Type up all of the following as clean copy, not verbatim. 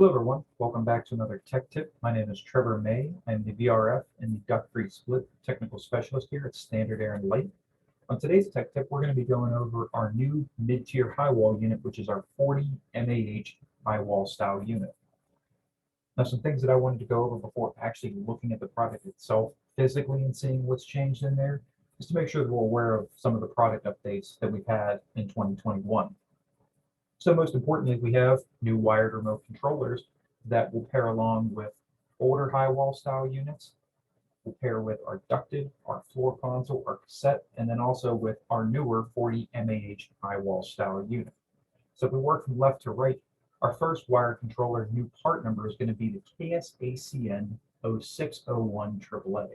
Hello everyone, welcome back to another Tech Tip. My name is Trevor May. I'm the VRF and the Ductless Split Technical Specialist here at Standard Air and Light. On today's Tech Tip, we're going to be going over our new mid-tier high wall unit, which is our 40 MAH high wall style unit. Now, some things that I wanted to go over before actually looking at the product itself physically and seeing what's changed in there, is to make sure that we're aware of some of the product updates that we've had in 2021. So most importantly, we have new wired remote controllers that will pair along with older high wall style units, will pair with our ducted, our floor console, our cassette, and then also with our newer 40 MAH high wall style unit. So if we work from left to right, our first wired controller new part number is going to be the KSACN 0601 AAA.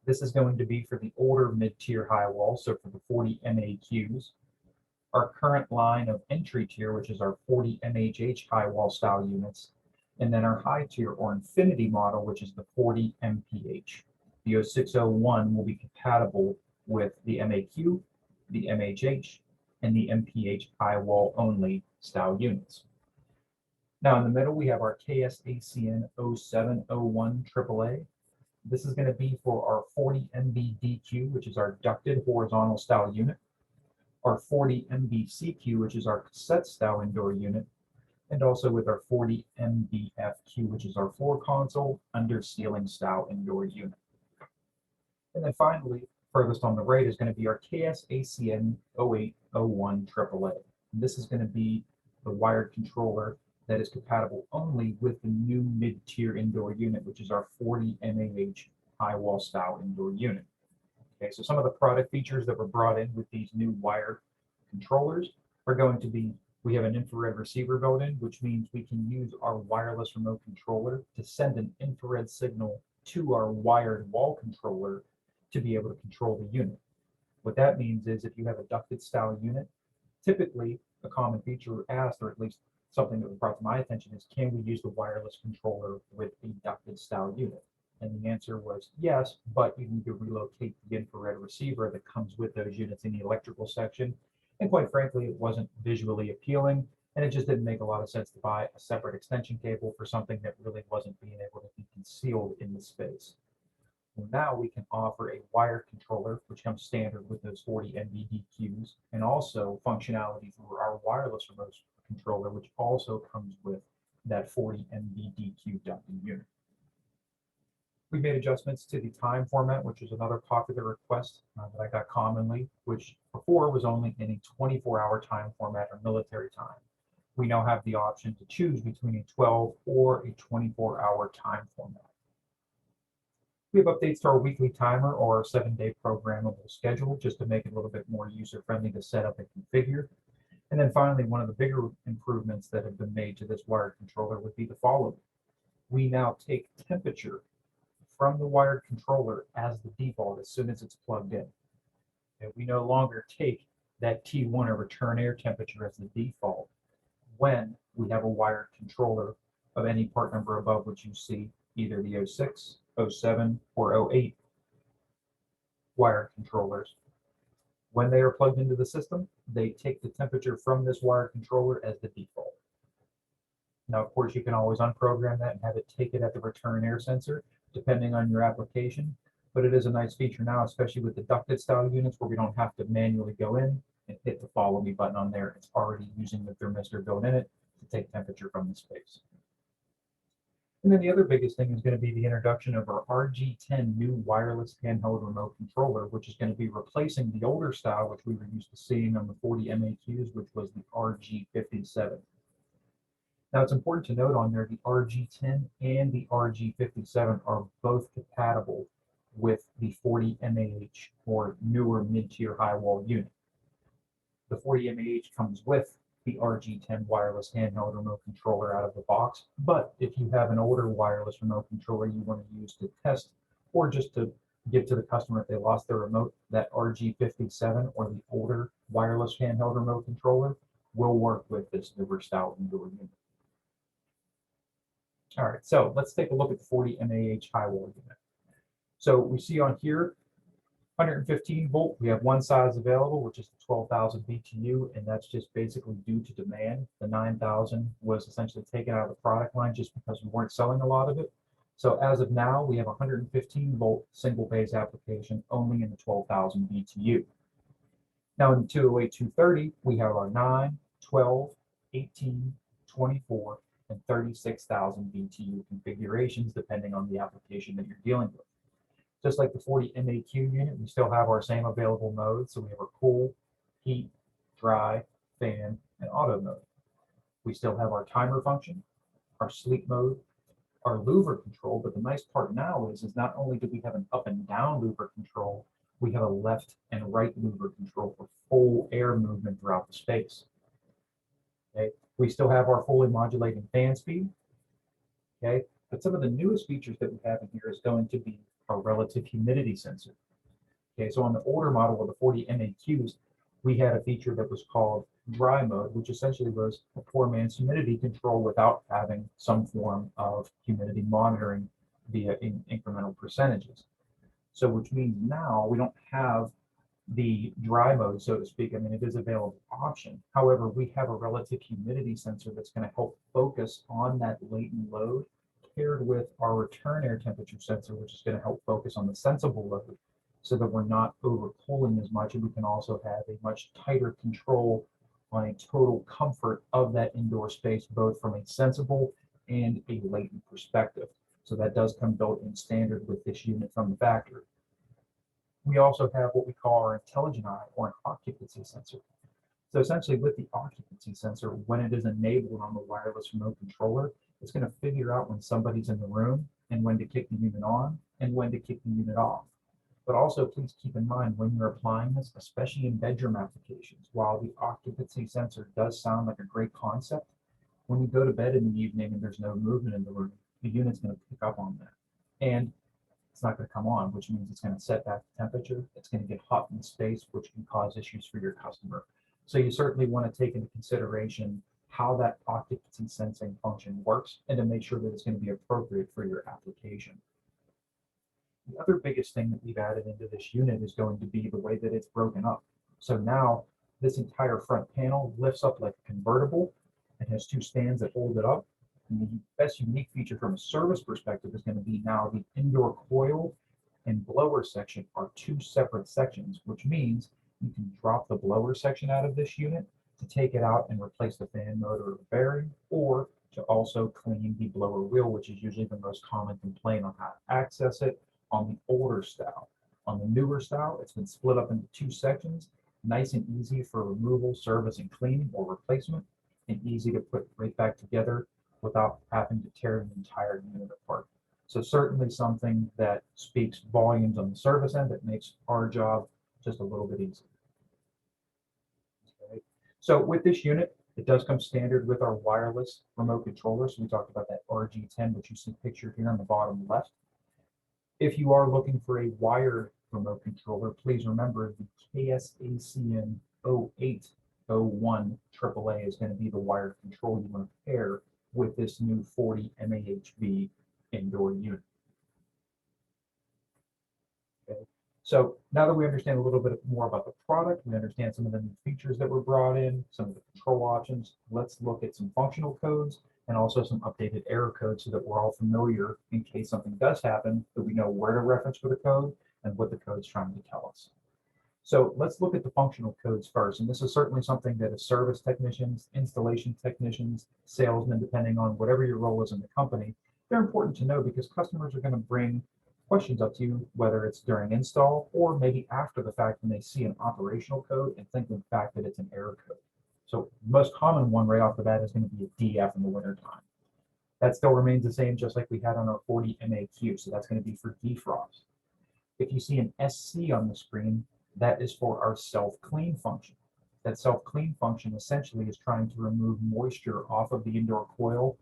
This is going to be for the older mid-tier high wall, so for the 40 MAQs. Our current line of entry tier, which is our 40 MHH high wall style units, and then our high tier or infinity model, which is the 40 MPH. The 0601 will be compatible with the MAQ, the MHH, and the MPH high wall only style units. Now in the middle, we have our KSACN 0701 AAA. This is going to be for our 40 MBDQ, which is our ducted horizontal style unit, our 40 MBCQ, which is our cassette style indoor unit, and also with our 40 MBFQ, which is our floor console under ceiling style indoor unit. And then finally, furthest on the right is going to be our KSACN 0801 AAA. And this is going to be the wired controller that is compatible only with the new mid-tier indoor unit, which is our 40 MAH high wall style indoor unit. Okay, so some of the product features that were brought in with these new wired controllers are going to be, we have an infrared receiver built in, which means we can use our wireless remote controller to send an infrared signal to our wired wall controller to be able to control the unit. What that means is if you have a ducted style unit, typically a common feature asked, or at least something that was brought to my attention, is can we use the wireless controller with the ducted style unit? And the answer was yes, but you need to relocate the infrared receiver that comes with those units in the electrical section. And quite frankly, it wasn't visually appealing, and it just didn't make a lot of sense to buy a separate extension cable for something that really wasn't being able to be concealed in the space. Well, now we can offer a wired controller, which comes standard with those 40 NVDQs, and also functionality through our wireless remote controller, which also comes with that 40 NVDQ ducting unit. We made adjustments to the time format, which is another popular request that I got commonly, which before was only in a 24-hour time format or military time. We now have the option to choose between a 12 or a 24-hour time format. We have updates to our weekly timer or our 7-day programmable schedule just to make it a little bit more user-friendly to set up and configure. And then finally, one of the bigger improvements that have been made to this wired controller would be the following. We now take temperature from the wired controller as the default as soon as it's plugged in. And we no longer take that T1 or return air temperature as the default when we have a wired controller of any part number above which you see either the 06, 07, or 08 wired controllers. When they are plugged into the system, they take the temperature from this wired controller as the default. Now, of course, you can always unprogram that and have it take it at the return air sensor, depending on your application, but it is a nice feature now, especially with the ducted style units where we don't have to manually go in and hit the follow me button on there. It's already using the thermistor built in it to take temperature from the space. And then the other biggest thing is going to be the introduction of our RG10 new wireless handheld remote controller, which is going to be replacing the older style, which we were used to seeing on the 40 MAQs, which was the RG57. Now, it's important to note on there, the RG10 and the RG57 are both compatible with the 40 MAH or newer mid-tier high wall unit. The 40 MAH comes with the RG10 wireless handheld remote controller out of the box, but if you have an older wireless remote controller you want to use to test or just to give to the customer if they lost their remote, that RG57 or the older wireless handheld remote controller will work with this newer style indoor unit. All right, so let's take a look at the 40 MAH high wall unit. So we see on here 115 volt, we have one size available, which is the 12,000 BTU, and that's just basically due to demand. The 9,000 was essentially taken out of the product line just because we weren't selling a lot of it. So as of now, we have 115 volt single phase application only in the 12,000 BTU. Now in the 208, 230, we have our 9, 12, 18, 24, and 36,000 BTU configurations depending on the application that you're dealing with. Just like the 40 MAQ unit, we still have our same available modes. So we have our cool, heat, dry, fan, and auto mode. We still have our timer function, our sleep mode, our louver control. But the nice part now is not only do we have an up and down louver control, we have a left and right louver control for full air movement throughout the space. Okay. We still have our fully modulating fan speed. Okay. But some of the newest features that we have in here is going to be our relative humidity sensor. Okay, so on the older model of the 40 MAQs, we had a feature that was called dry mode, which essentially was a poor man's humidity control without having some form of humidity monitoring via incremental percentages. So which means now we don't have the dry mode, so to speak. I mean, it is available option. However, we have a relative humidity sensor that's going to help focus on that latent load paired with our return air temperature sensor, which is going to help focus on the sensible load so that we're not overcooling as much, and we can also have a much tighter control on a total comfort of that indoor space, both from a sensible and a latent perspective. So that does come built in standard with this unit from the factory. We also have what we call our intelligent eye or an occupancy sensor. So essentially with the occupancy sensor, when it is enabled on the wireless remote controller, it's going to figure out when somebody's in the room and when to kick the unit on and when to kick the unit off. But also please keep in mind when you're applying this, especially in bedroom applications, while the occupancy sensor does sound like a great concept, when you go to bed in the evening and there's no movement in the room, the unit's going to pick up on that. And it's not going to come on, which means it's going to set back the temperature. It's going to get hot in space, which can cause issues for your customer. So you certainly want to take into consideration how that occupancy sensing function works and to make sure that it's going to be appropriate for your application. The other biggest thing that we've added into this unit is going to be the way that it's broken up. So now this entire front panel lifts up like a convertible and has two stands that hold it up. And the best unique feature from a service perspective is going to be now the indoor coil and blower section are two separate sections, which means you can drop the blower section out of this unit to take it out and replace the fan motor or bearing, or to also clean the blower wheel, which is usually the most common complaint on how to access it on the older style. On the newer style, it's been split up into two sections, nice and easy for removal, service, and cleaning or replacement, and easy to put right back together without having to tear the entire unit apart. So certainly something that speaks volumes on the service end that makes our job just a little bit easier. Okay. So with this unit, it does come standard with our wireless remote controller. So we talked about that RG10, which you see pictured here on the bottom left. If you are looking for a wired remote controller, please remember the KSACN 0801 AAA is going to be the wired control you want to pair with this new 40 MAHV indoor unit. Okay. So now that we understand a little bit more about the product, we understand some of the new features that were brought in, some of the control options, let's look at some functional codes and also some updated error codes so that we're all familiar in case something does happen, that we know where to reference for the code and what the code's trying to tell us. So let's look at the functional codes first. And this is certainly something that as service technicians, installation technicians, salesmen, depending on whatever your role is in the company, they're important to know because customers are going to bring questions up to you, whether it's during install or maybe after the fact when they see an operational code and think in fact that it's an error code. So the most common one right off the bat is going to be a DF in the wintertime. That still remains the same, just like we had on our 40 MAQ. So that's going to be for defrost. If you see an SC on the screen, that is for our self-clean function. That self-clean function essentially is trying to remove moisture off of the indoor coil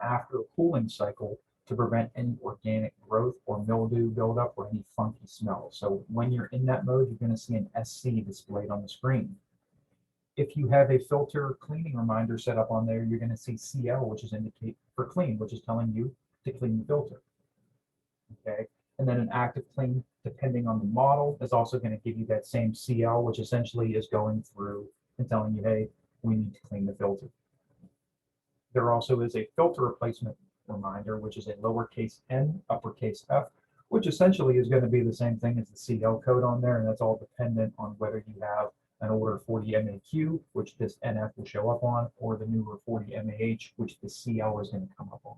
after a cooling cycle to prevent any organic growth or mildew buildup or any funky smell. So when you're in that mode, you're going to see an SC displayed on the screen. If you have a filter cleaning reminder set up on there, you're going to see CL, which is indicate for clean, which is telling you to clean the filter. Okay. And then an active clean, depending on the model, is also going to give you that same CL, which essentially is going through and telling you, hey, we need to clean the filter. There also is a filter replacement reminder, which is a lowercase n, uppercase F, which essentially is going to be the same thing as the CL code on there, and that's all dependent on whether you have an older 40 MAQ, which this NF will show up on, or the newer 40 MAH, which the CL is going to come up on.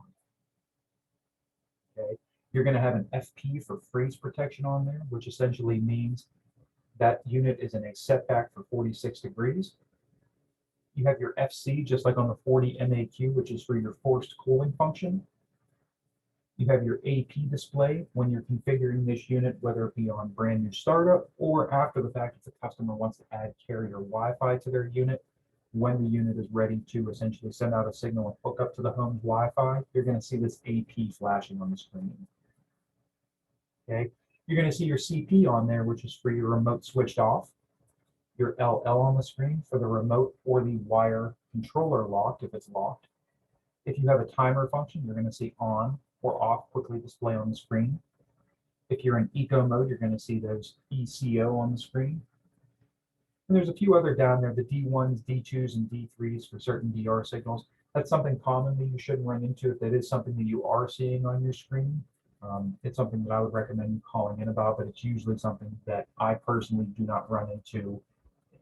Okay, you're going to have an FP for freeze protection on there, which essentially means that unit is in a setback for 46 degrees. You have your FC, just like on the 40 MAQ, which is for your forced cooling function. You have your AP display when you're configuring this unit, whether it be on brand new startup or after the fact if the customer wants to add carrier Wi-Fi to their unit. When the unit is ready to essentially send out a signal and hook up to the home's Wi-Fi, you're going to see this AP flashing on the screen. Okay, you're going to see your CP on there, which is for your remote switched off. Your LL on the screen for the remote or the wire controller locked if it's locked. If you have a timer function, you're going to see on or off quickly display on the screen. If you're in eco mode, you're going to see those ECO on the screen. And there's a few other down there, the D1s, D2s, and D3s for certain DR signals. That's something commonly you shouldn't run into if that is something that you are seeing on your screen. It's something that I would recommend you calling in about, but it's usually something that I personally do not run into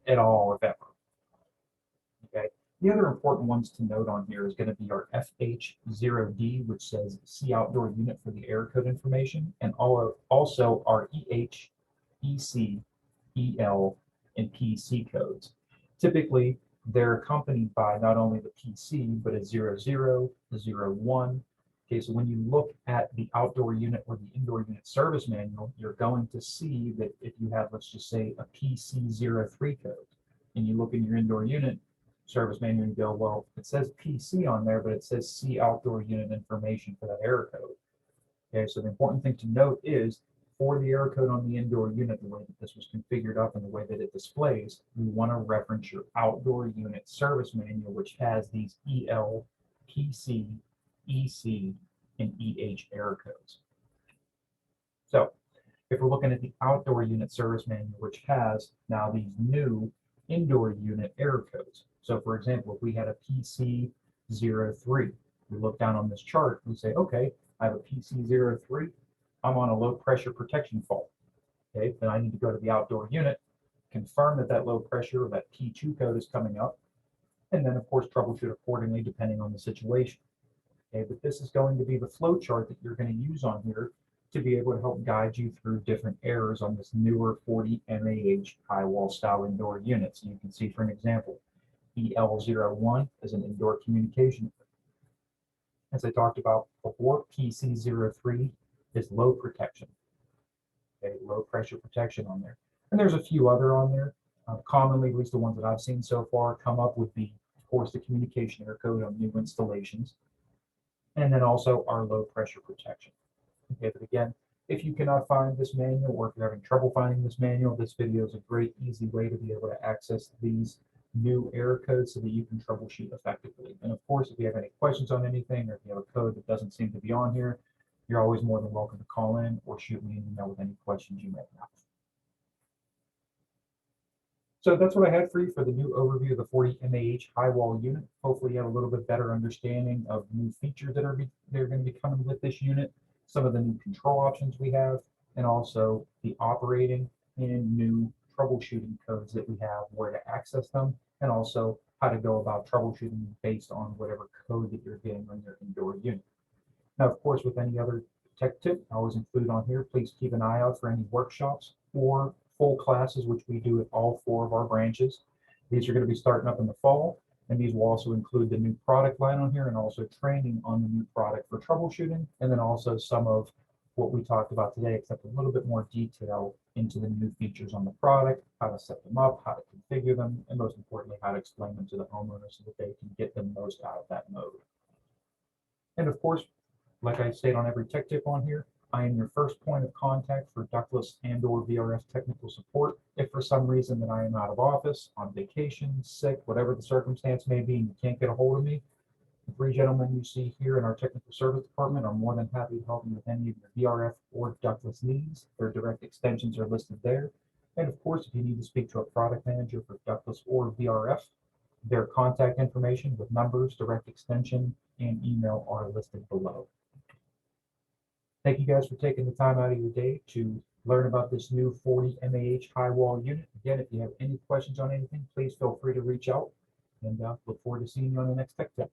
at all, if ever. Okay. The other important ones to note on here is going to be our FH0D, which says C outdoor unit for the error code information, and also our EH, EC, EL, and PC codes. Typically, they're accompanied by not only the PC, but a 00, a 01. Okay, so when you look at the outdoor unit or the indoor unit service manual, you're going to see that if you have, let's just say, a PC03 code, and you look in your indoor unit service manual and go, well, it says PC on there, but it says C outdoor unit information for that error code. Okay, so the important thing to note is for the error code on the indoor unit, the way that this was configured up and the way that it displays, we want to reference your outdoor unit service manual, which has these EL, PC, EC, and EH error codes. So if we're looking at the outdoor unit service manual, which has now these new indoor unit error codes. So for example, if we had a PC03, we look down on this chart, we say, okay, I have a PC03, I'm on a low pressure protection fault. Okay, then I need to go to the outdoor unit, confirm that that low pressure or that P2 code is coming up, and then of course troubleshoot accordingly depending on the situation. Okay, but this is going to be the flow chart that you're going to use on here to be able to help guide you through different errors on this newer 40 MAH high wall style indoor unit. So you can see, for an example, EL01 is an indoor communication. As I talked about before, PC03 is low protection. Okay, low pressure protection on there. And there's a few other on there. Commonly, at least the ones that I've seen so far, come up with the, of course, the communication error code on new installations. And then also our low pressure protection. Okay, but again, if you cannot find this manual or if you're having trouble finding this manual, this video is a great, easy way to be able to access these new error codes so that you can troubleshoot effectively. And of course, if you have any questions on anything or if you have a code that doesn't seem to be on here, you're always more than welcome to call in or shoot me an email with any questions you may have. So that's what I had for you for the new overview of the 40 MAH high wall unit. Hopefully you have a little bit better understanding of new features that are going to be coming with this unit, some of the new control options we have, and also the operating and new troubleshooting codes that we have, where to access them, and also how to go about troubleshooting based on whatever code that you're getting on your indoor unit. Now, of course, with any other tech tip I always include on here, please keep an eye out for any workshops or full classes, which we do at all 4 of our branches. These are going to be starting up in the fall, and these will also include the new product line on here and also training on the new product for troubleshooting, and then also some of what we talked about today, except a little bit more detail into the new features on the product, how to set them up, how to configure them, and most importantly, how to explain them to the homeowner so that they can get the most out of that mode. And of course, like I state on every tech tip on here, I am your first point of contact for ductless and/or VRF technical support. If for some reason that I am out of office, on vacation, sick, whatever the circumstance may be, and you can't get a hold of me, The three gentlemen you see here in our technical service department are more than happy to help you with any of your VRF or ductless needs. Their direct extensions are listed there. And of course, if you need to speak to a product manager for ductless or VRF, their contact information with numbers, direct extension, and email are listed below. Thank you guys for taking the time out of your day to learn about this new 40 MAH high wall unit. Again, if you have any questions on anything, please feel free to reach out, and look forward to seeing you on the next Tech Tip.